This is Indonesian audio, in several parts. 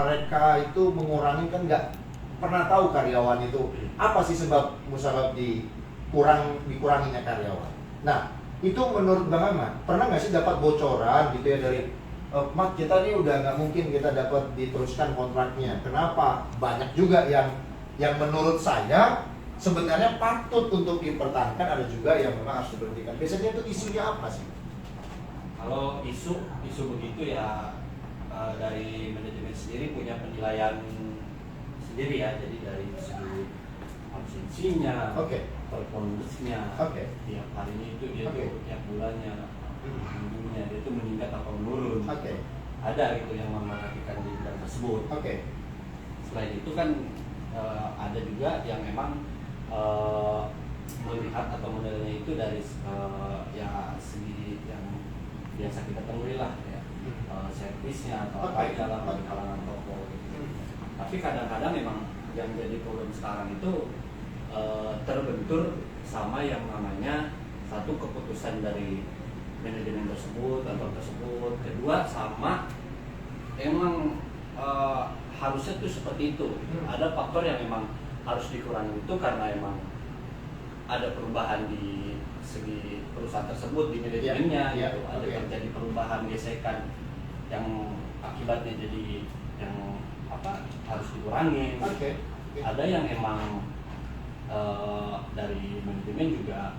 mereka itu mengurangi, kan nggak pernah tahu karyawan itu apa sih sebab musabab dikuranginya karyawan. Nah, itu menurut Bang Ahmad, pernah nggak sih dapat bocoran gitu ya dari Mak, kita nih udah nggak mungkin kita dapat diteruskan kontraknya. Kenapa? Banyak juga yang menurut saya sebenarnya patut untuk dipertahankan, ada juga yang memang harus diberhentikan. Biasanya itu isunya apa sih? Kalau isu begitu ya dari manajemen sendiri punya penilaian sendiri ya, jadi dari segi absensinya, performance-nya, tiap harinya itu dia tuh tiap bulannya, minggunya dia itu meningkat atau menurun. Ada gitu yang memperhatikan di bidang tersebut. Selain itu kan ada juga yang memang melihat atau modelnya itu dari ya segi yang biasa kita temui lah ya, servisnya atau apa dalam kalangan toko gitu. Tapi kadang-kadang memang yang jadi problem sekarang itu terbentur sama yang namanya satu keputusan dari manajemen tersebut atau tersebut, kedua sama emang harusnya tuh seperti itu. Ada faktor yang memang harus dikurangi itu karena emang ada perubahan di segi perusahaan tersebut, di manajemennya gitu. Ada terjadi perubahan, gesekan yang akibatnya jadi yang harus dikurangi. Ada yang emang dari manajemen juga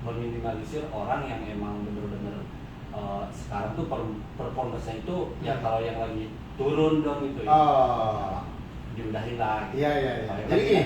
meminimalisir orang yang emang benar-benar sekarang tuh performance-nya itu ya kalau yang lagi turun dong itu ya, diudahin lah. Jadi gini,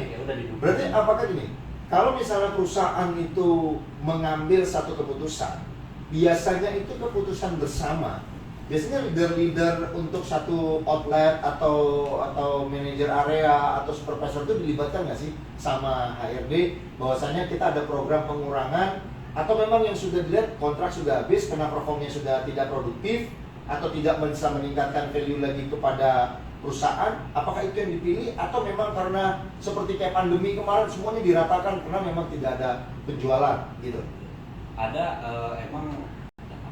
berarti apakah gini? Kalau misalnya perusahaan itu mengambil satu keputusan, biasanya itu keputusan bersama. Biasanya leader-leader untuk satu outlet atau manajer area atau supervisor itu dilibatkan nggak sih sama HRD bahwasanya kita ada program pengurangan, atau memang yang sudah dilihat kontrak sudah habis karena performnya sudah tidak produktif atau tidak bisa meningkatkan value lagi kepada perusahaan, apakah itu yang dipilih atau memang karena seperti kayak pandemi kemarin semuanya diratakan karena memang tidak ada penjualan gitu? Ada emang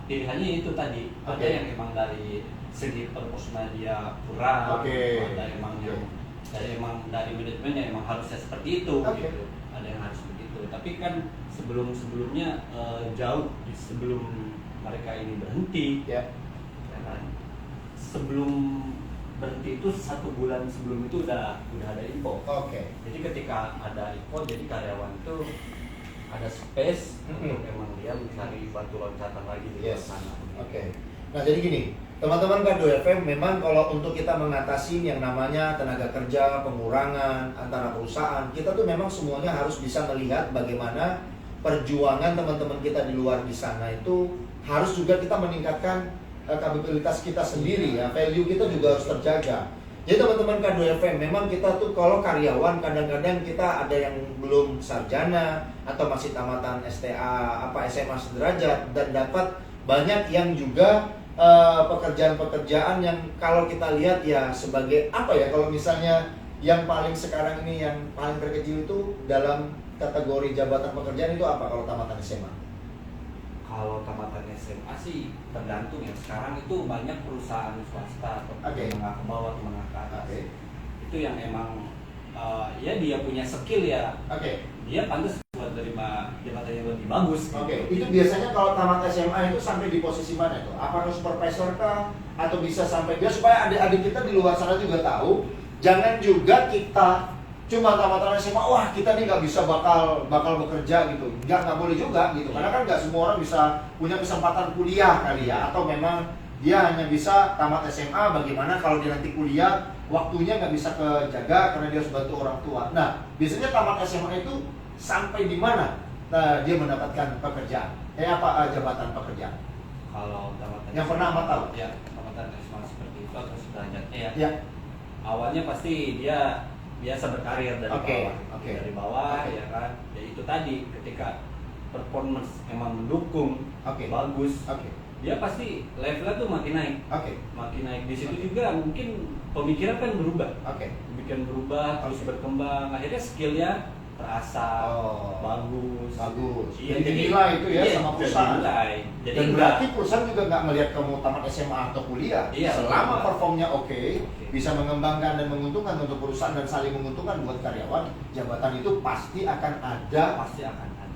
pilihannya itu tadi, ada yang emang dari segi performa dia kurang, ada emang yang dari manajemen yang emang harusnya seperti itu gitu. Ada yang harus begitu. Tapi kan sebelumnya jauh sebelum mereka ini berhenti, ya kan? Sebelum berhenti itu 1 bulan sebelum itu udah ada info. Jadi ketika ada info, jadi karyawan itu ada space untuk emang dia mencari batu loncatan lagi di luar sana. Nah jadi gini, teman-teman Kado FM, memang kalau untuk kita mengatasi yang namanya tenaga kerja, pengurangan antara perusahaan, kita tuh memang semuanya harus bisa melihat bagaimana perjuangan teman-teman kita di luar di sana itu harus juga kita meningkatkan kapabilitas kita sendiri ya, value kita juga harus terjaga. Jadi teman-teman K2 FM, memang kita tuh kalau karyawan kadang-kadang kita ada yang belum sarjana atau masih tamatan STA SMA sederajat, dan dapat banyak yang juga pekerjaan-pekerjaan yang kalau kita lihat ya sebagai apa ya, kalau misalnya yang paling sekarang ini yang paling terkecil itu dalam kategori jabatan pekerjaan itu apa kalau tamatan SMA? Kalau tamatan SMA sih tergantung ya. Sekarang itu banyak perusahaan swasta atau menengah ke bawah, menengah ke atas. Itu yang emang ya dia punya skill ya. Dia pantas buat terima jabatan yang lebih bagus. Itu biasanya kalau tamat SMA itu sampai di posisi mana itu? Apakah supervisor kah? Atau bisa sampai dia, supaya adik-adik kita di luar sana juga tahu, jangan juga kita cuma tamat SMA, wah kita nih nggak bisa bakal bekerja gitu, nggak boleh juga gitu, karena kan nggak semua orang bisa punya kesempatan kuliah kali ya, atau memang dia hanya bisa tamat SMA, bagaimana kalau dia nanti kuliah waktunya nggak bisa kejaga karena dia harus bantu orang tua. Nah biasanya tamat SMA itu sampai di mana dia mendapatkan pekerjaan? Jabatan pekerjaan? Kalau tamatan yang pernah Ahmad tahu? Ya, tamatan SMA seperti itu atau sederajatnya ya. Awalnya pasti dia biasa berkarir dari bawah, dari bawah ya kan. Ya itu tadi, ketika performance emang mendukung, bagus, dia pasti levelnya tuh makin naik, makin naik. Di situ juga mungkin pemikiran kan berubah, pemikiran berubah, terus berkembang, akhirnya skillnya terasa bagus. Iya, jadi nilai itu ya sama perusahaan. Jadi Dan berarti perusahaan juga nggak melihat kamu tamat SMA atau kuliah. Iya, Selama betul. performnya oke, bisa mengembangkan dan menguntungkan untuk perusahaan dan saling menguntungkan buat karyawan, jabatan itu pasti akan ada.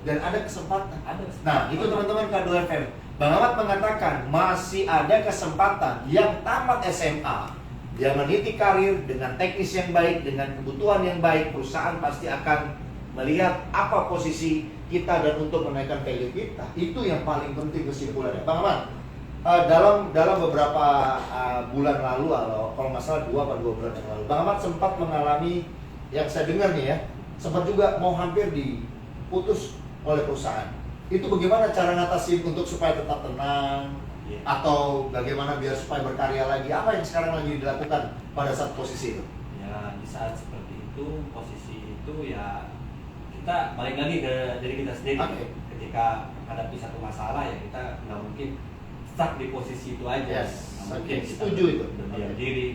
Dan ada kesempatan. Nah, itu teman-teman K2FM. Bang Ahmad mengatakan masih ada kesempatan yang tamat SMA, dia meniti karir dengan teknis yang baik, dengan kebutuhan yang baik, perusahaan pasti akan melihat apa posisi kita dan untuk menaikkan value kita. Itu yang paling penting kesimpulannya. Bang Ahmad, dalam beberapa bulan lalu, kalau nggak salah 2 bulan yang lalu, Bang Ahmad sempat mengalami, yang saya dengar nih ya, sempat juga mau hampir diputus oleh perusahaan. Itu bagaimana cara ngatasin untuk supaya tetap tenang, atau bagaimana biar supaya berkarya lagi? Apa yang sekarang lagi dilakukan pada saat posisi itu? Ya, di saat seperti itu, posisi itu ya kita balik lagi ke diri kita sendiri. Ketika hadapi satu masalah ya kita nggak mungkin stuck di posisi itu aja. Mungkin kita setuju itu. berdiam diri.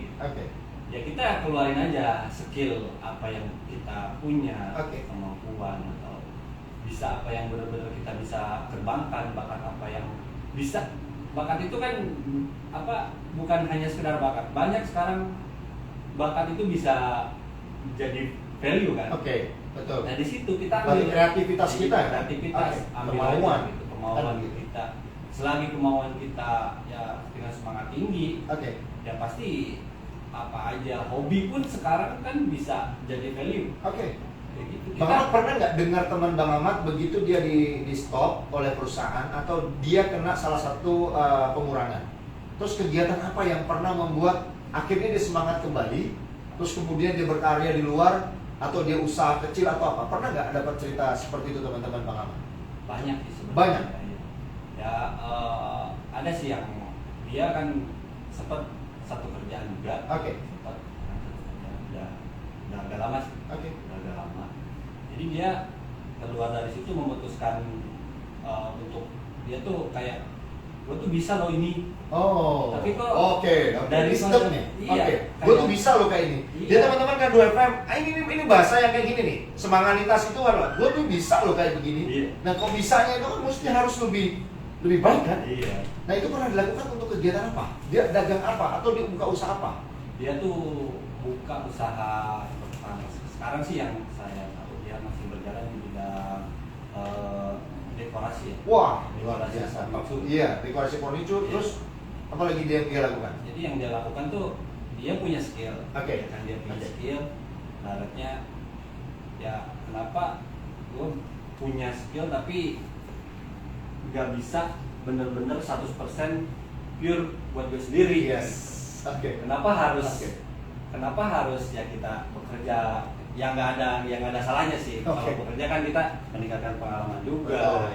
Ya kita keluarin aja skill apa yang kita punya, kemampuan atau bisa apa yang benar-benar kita bisa kembangkan, bakat apa yang bisa. Bakat itu kan bukan hanya sekedar bakat. Banyak sekarang bakat itu bisa jadi value kan. Betul. Nah di situ kita ambil kreativitas kita, kemauan kita. Selagi kemauan kita ya dengan semangat tinggi, ya pasti apa aja hobi pun sekarang kan bisa jadi value. Gitu. Bang Ahmad pernah nggak dengar teman Bang Ahmad begitu dia di stop oleh perusahaan atau dia kena salah satu pengurangan? Terus kegiatan apa yang pernah membuat akhirnya dia semangat kembali? Terus kemudian dia berkarya di luar atau dia usaha kecil atau apa? Pernah nggak dapat cerita seperti itu teman-teman Bang Ahmad? Banyak sih sebenarnya. Banyak. Ya ada sih yang dia kan sempat satu kerjaan juga. Sempat udah agak lama sih. Agak lama. Jadi dia keluar dari situ memutuskan untuk dia tuh kayak gue tuh bisa loh ini. Tapi kok dari sistem nih. Gue tuh bisa loh kayak ini. Iya. Jadi teman-teman K2FM, ini bahasa yang kayak gini nih. Semanganitas itu adalah gue tuh bisa loh kayak begini. Iya. Nah, kok bisanya itu kan mesti harus lebih baik kan? Iya. Nah, itu pernah dilakukan untuk kegiatan apa? Dia dagang apa atau dia buka usaha apa? Dia tuh buka usaha sekarang sih yang saya tahu dia masih berjalan di bidang dekorasi ya. Wah, luar biasa. Iya, dekorasi furniture. Terus apa lagi dia lakukan? Jadi yang dia lakukan tuh dia punya skill. Kan dia punya skill. Ibaratnya ya kenapa gue punya skill tapi nggak bisa bener-bener 100% pure buat gue sendiri. Kenapa harus ya kita bekerja yang nggak ada salahnya sih. Kalau bekerja kan kita meningkatkan pengalaman juga,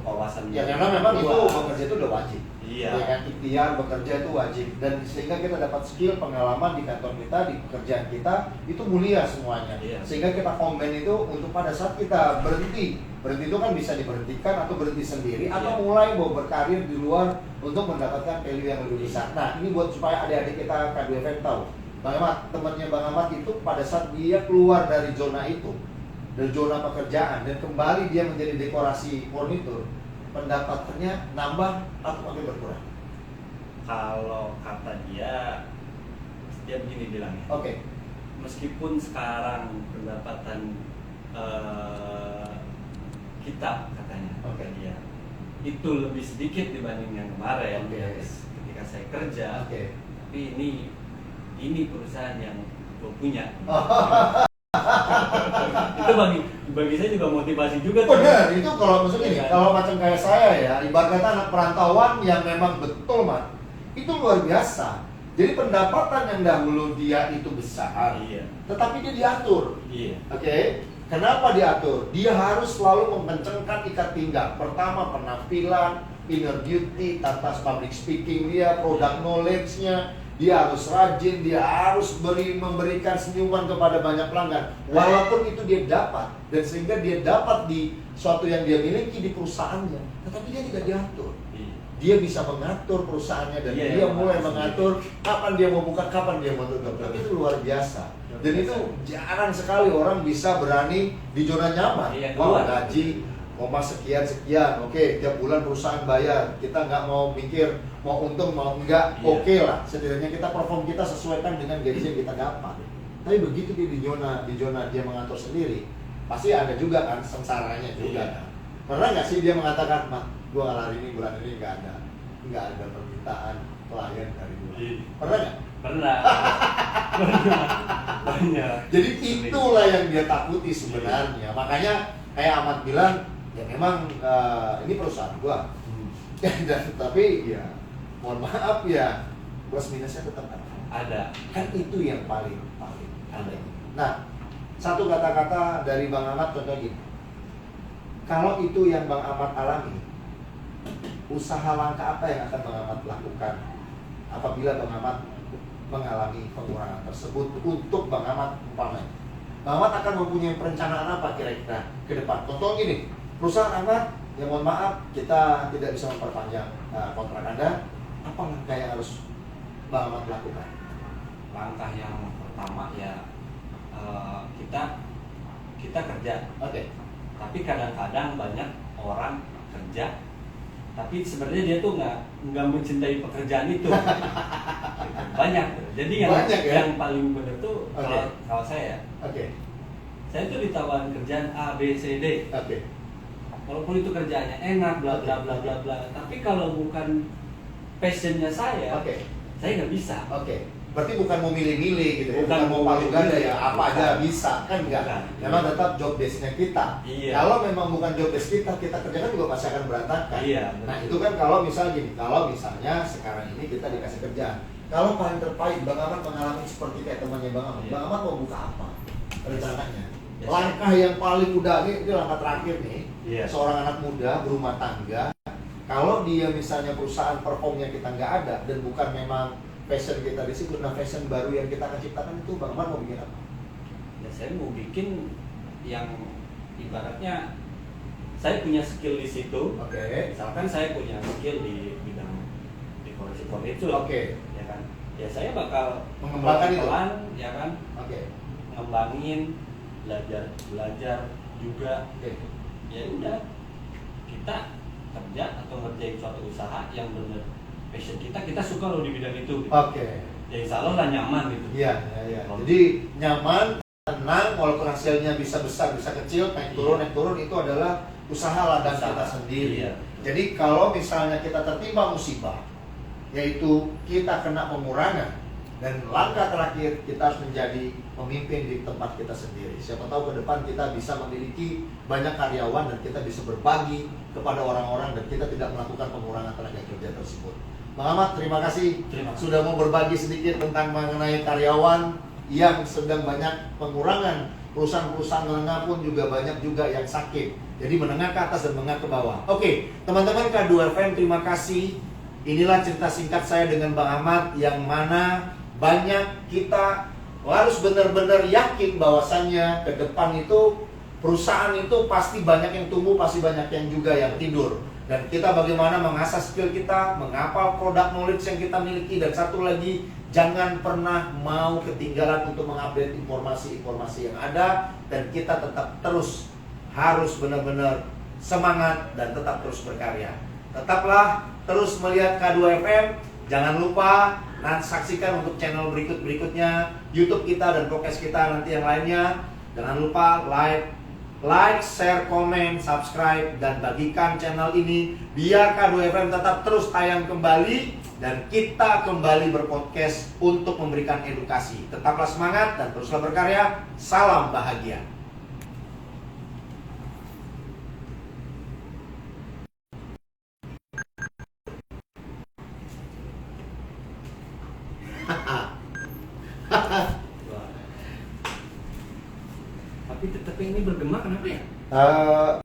wawasan. Ya karena memang itu bekerja itu udah wajib. Iya. Dengan ikhtiar bekerja itu wajib dan sehingga kita dapat skill pengalaman di kantor kita, di pekerjaan kita itu mulia semuanya. Sehingga kita komen itu untuk pada saat kita berhenti itu kan bisa diberhentikan atau berhenti sendiri atau mulai mau berkarir di luar untuk mendapatkan value yang lebih besar. Nah ini buat supaya adik-adik kita K2FM tahu. Bang Ahmad, temannya Bang Ahmad itu pada saat dia keluar dari zona itu, dari zona pekerjaan dan kembali dia menjadi dekorasi furnitur, pendapatannya nambah atau makin berkurang? Kalau kata dia begini bilangnya. Meskipun sekarang pendapatan kita katanya, dia itu lebih sedikit dibanding yang kemarin ketika saya kerja, tapi ini perusahaan yang gue punya. Itu bagi saya juga motivasi juga. Benar, itu kalau maksudnya ini, kalau macam kayak saya ya, ibarat kata anak perantauan yang memang betul Mat, itu luar biasa. Jadi pendapatan yang dahulu dia itu besar, tetapi dia diatur. Kenapa diatur? Dia harus selalu mengencengkan ikat pinggang. Pertama penampilan, inner beauty, tantas public speaking dia, product knowledge-nya. Dia harus rajin, dia harus memberikan senyuman kepada banyak pelanggan. Walaupun itu dia dapat, dan sehingga dia dapat di suatu yang dia miliki di perusahaannya, tetapi dia tidak diatur. dia bisa mengatur perusahaannya dan Iya, dia iya, mulai sendiri. mengatur kapan dia mau buka, kapan dia mau tutup. Itu luar biasa. Dan itu jarang sekali orang bisa berani di zona nyaman. Iya, Wah, keluar. gaji koma sekian, oke, tiap bulan perusahaan bayar, kita nggak mau mikir mau untung mau enggak, Iya. oke lah, setidaknya kita perform kita sesuaikan dengan gaji yang kita dapat. Tapi begitu dia di zona dia mengatur sendiri, pasti ada juga kan sengsaranya juga. Iya. Pernah nggak sih dia mengatakan, "Mak, gua hari ini bulan ini nggak ada permintaan klien dari gua." Iya. Pernah nggak? Pernah. Banyak. Jadi itulah yang dia takuti sebenarnya. Makanya kayak Ahmad bilang, ya memang ini perusahaan gua. Dan tapi ya mohon maaf ya, plus minusnya tetap Ada. kan itu yang paling Ada. Nah, satu kata-kata dari Bang Ahmad contoh gini, kalau itu yang Bang Ahmad alami, usaha langkah apa yang akan Bang Ahmad lakukan apabila Bang Ahmad mengalami pengurangan tersebut untuk Bang Ahmad umpamanya? Bang Ahmad akan mempunyai perencanaan apa kira-kira ke depan? Contoh gini, perusahaan Ahmad, ya mohon maaf kita tidak bisa memperpanjang kontrak Anda, apa langkah yang harus Bang Ahmad lakukan? Langkah yang pertama ya kita kerja. Oke. Tapi kadang-kadang banyak orang kerja tapi sebenarnya dia tuh nggak mencintai pekerjaan itu. Banyak. Jadi Banyak, ya? yang paling benar tuh Oke. kalau saya Oke. saya tuh ditawarin kerjaan A B C D. Oke. Walaupun itu kerjaannya enak bla bla bla bla bla, tapi kalau bukan passionnya saya Oke. nggak bisa. Oke. Berarti bukan mau milih-milih gitu ya, Bukan bukan mau palu ganda ya, apa Bukan. aja bisa, kan enggak. Bukan. Memang tetap job desk-nya kita. Iya. Kalau memang bukan job desk kita kerjakan juga pasti akan berantakan. Iya, Nah betul. itu kan kalau misalnya gini, kalau misalnya sekarang ini kita dikasih kerjaan, kalau paling terpahit Bang Ahmad mengalami seperti kayak temannya Bang Ahmad, Iya. Bang Ahmad mau buka apa rencananya? Yes. Langkah yang paling mudah ini langkah terakhir nih, Iya. seorang anak muda berumah tangga, kalau dia misalnya perusahaan performnya kita nggak ada dan bukan memang passion kita di situ, nah passion baru yang kita akan ciptakan itu Bang Ahmad mau bikin apa? Ya saya mau bikin yang ibaratnya saya punya skill di situ. Oke. Misalkan saya punya skill di bidang dekorasi furniture. Oke. Ya kan. Ya saya bakal Mengembangkan itu. pelan-pelan, ya kan, Oke. ngembangin, belajar juga. Oke. Ya udah, kita kerja atau ngerjain suatu usaha yang bener passion kita suka loh di bidang itu. Oke. Ya insya Allah lah nyaman gitu. Iya, iya, iya. Jadi nyaman, tenang, walaupun hasilnya bisa besar, bisa kecil, naik turun itu adalah usaha ladang Usaha. kita sendiri. Iya. Jadi kalau misalnya kita tertimpa musibah, yaitu kita kena pengurangan, dan langkah terakhir kita harus menjadi pemimpin di tempat kita sendiri. Siapa tahu ke depan kita bisa memiliki banyak karyawan dan kita bisa berbagi kepada orang-orang dan kita tidak melakukan pengurangan tenaga kerja tersebut. Bang Ahmad, terima kasih Terima kasih. sudah mau berbagi sedikit tentang mengenai karyawan yang sedang banyak pengurangan. Perusahaan-perusahaan menengah pun juga banyak juga yang sakit. Jadi menengah ke atas dan menengah ke bawah. Oke, teman-teman K2FM, terima kasih. Inilah cerita singkat saya dengan Bang Ahmad yang mana banyak kita harus benar-benar yakin bahwasannya ke depan itu perusahaan itu pasti banyak yang tumbuh, pasti banyak yang juga yang tidur. Dan kita bagaimana mengasah skill kita, menghafal produk knowledge yang kita miliki, dan satu lagi, jangan pernah mau ketinggalan untuk mengupdate informasi-informasi yang ada, dan kita tetap terus harus benar-benar semangat dan tetap terus berkarya. Tetaplah terus melihat K2FM, jangan lupa nanti saksikan untuk channel berikutnya, YouTube kita dan podcast kita nanti yang lainnya. Jangan lupa like, share, komen, subscribe, dan bagikan channel ini biar K2FM tetap terus tayang kembali dan kita kembali berpodcast untuk memberikan edukasi. Tetaplah semangat dan teruslah berkarya. Salam bahagia. Tapi ini bergema kenapa ya?